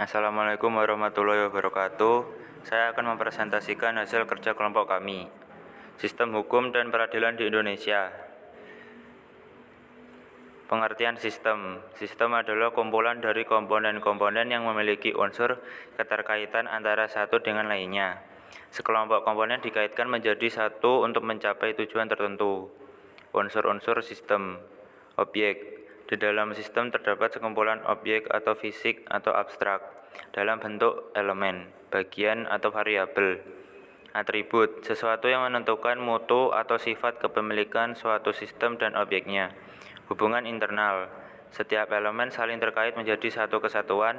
Assalamualaikum warahmatullahi wabarakatuh. Saya akan mempresentasikan hasil kerja kelompok kami. Sistem hukum dan peradilan di Indonesia. Pengertian sistem. Sistem adalah kumpulan dari komponen-komponen yang memiliki unsur keterkaitan antara satu dengan lainnya. Sekelompok komponen dikaitkan menjadi satu untuk mencapai tujuan tertentu. Unsur-unsur sistem. Objek. Di dalam sistem terdapat sekumpulan objek atau fisik atau abstrak dalam bentuk elemen, bagian atau variabel. Atribut, sesuatu yang menentukan mutu atau sifat kepemilikan suatu sistem dan objeknya. Hubungan internal, setiap elemen saling terkait menjadi satu kesatuan.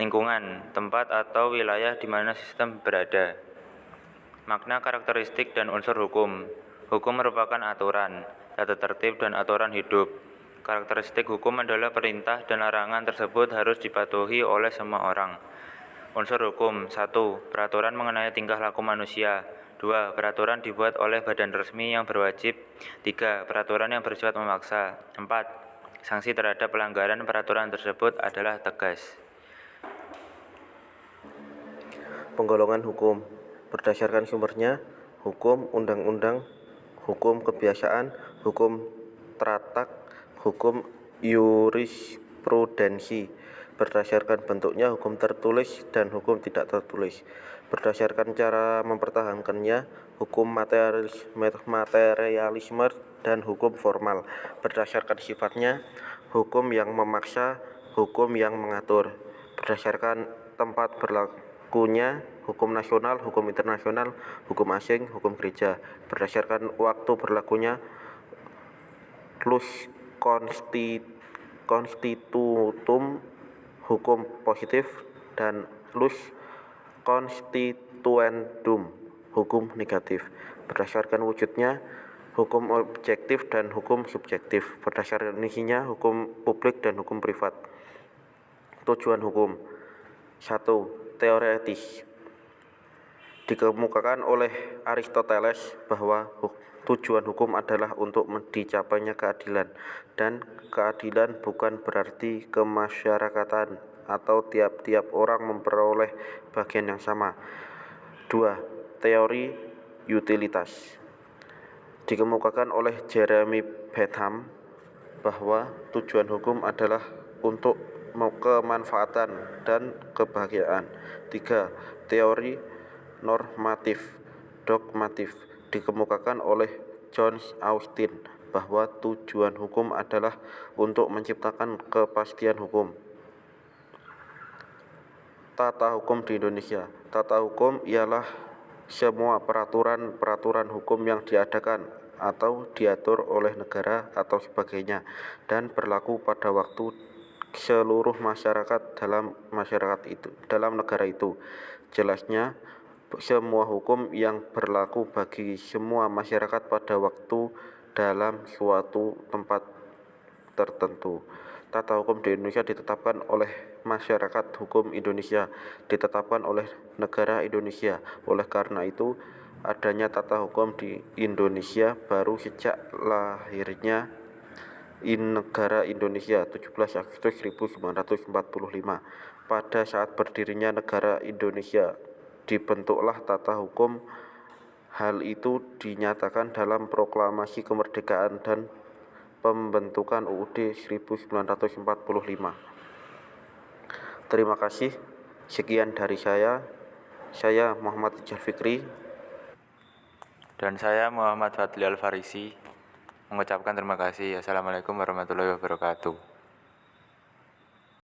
Lingkungan, tempat atau wilayah di mana sistem berada. Makna, karakteristik, dan unsur hukum. Hukum merupakan aturan, tata tertib, dan aturan hidup. Karakteristik hukum adalah perintah dan larangan tersebut harus dipatuhi oleh semua orang. Unsur hukum. 1. Peraturan mengenai tingkah laku manusia. 2. Peraturan dibuat oleh badan resmi yang berwajib. 3. Peraturan yang bersifat memaksa. 4. Sanksi terhadap pelanggaran peraturan tersebut adalah tegas. Penggolongan hukum berdasarkan sumbernya: hukum undang-undang, hukum kebiasaan, hukum teratak, hukum yurisprudensi. Berdasarkan bentuknya, hukum tertulis dan hukum tidak tertulis. Berdasarkan cara mempertahankannya, hukum materialisme dan hukum formal. Berdasarkan sifatnya, hukum yang memaksa, hukum yang mengatur. Berdasarkan tempat berlakunya, hukum nasional, hukum internasional, hukum asing, hukum gereja. Berdasarkan waktu berlakunya, lus constitutum, hukum positif, dan lus constituendum, hukum negatif. Berdasarkan wujudnya, hukum objektif dan hukum subjektif. Berdasarkan isinya, hukum publik dan hukum privat. Tujuan hukum. 1. Teori etis. Dikemukakan oleh Aristoteles bahwa tujuan hukum adalah untuk dicapainya keadilan, dan keadilan bukan berarti kemasyarakatan atau tiap-tiap orang memperoleh bagian yang sama. 2. Teori utilitas. Dikemukakan oleh Jeremy Bentham bahwa tujuan hukum adalah untuk kemanfaatan dan kebahagiaan. 3. Teori normatif dogmatif. Dikemukakan oleh John Austin bahwa tujuan hukum adalah untuk menciptakan kepastian hukum. Tata hukum di Indonesia. Tata hukum ialah semua peraturan hukum yang diadakan atau diatur oleh negara atau sebagainya dan berlaku pada waktu seluruh masyarakat dalam negara itu. Jelasnya, semua hukum yang berlaku bagi semua masyarakat pada waktu dalam suatu tempat tertentu. Tata hukum di Indonesia ditetapkan oleh masyarakat hukum Indonesia, ditetapkan oleh negara Indonesia. Oleh karena itu, adanya tata hukum di Indonesia baru sejak lahirnya negara Indonesia 17 Agustus 1945. Pada saat berdirinya negara Indonesia, dibentuklah tata hukum. Hal itu dinyatakan dalam Proklamasi Kemerdekaan dan pembentukan UUD 1945. Terima kasih. Sekian dari saya. Saya Muhammad Ijal Fikri. Dan saya Muhammad Fadli Al-Farisi mengucapkan terima kasih. Assalamualaikum warahmatullahi wabarakatuh.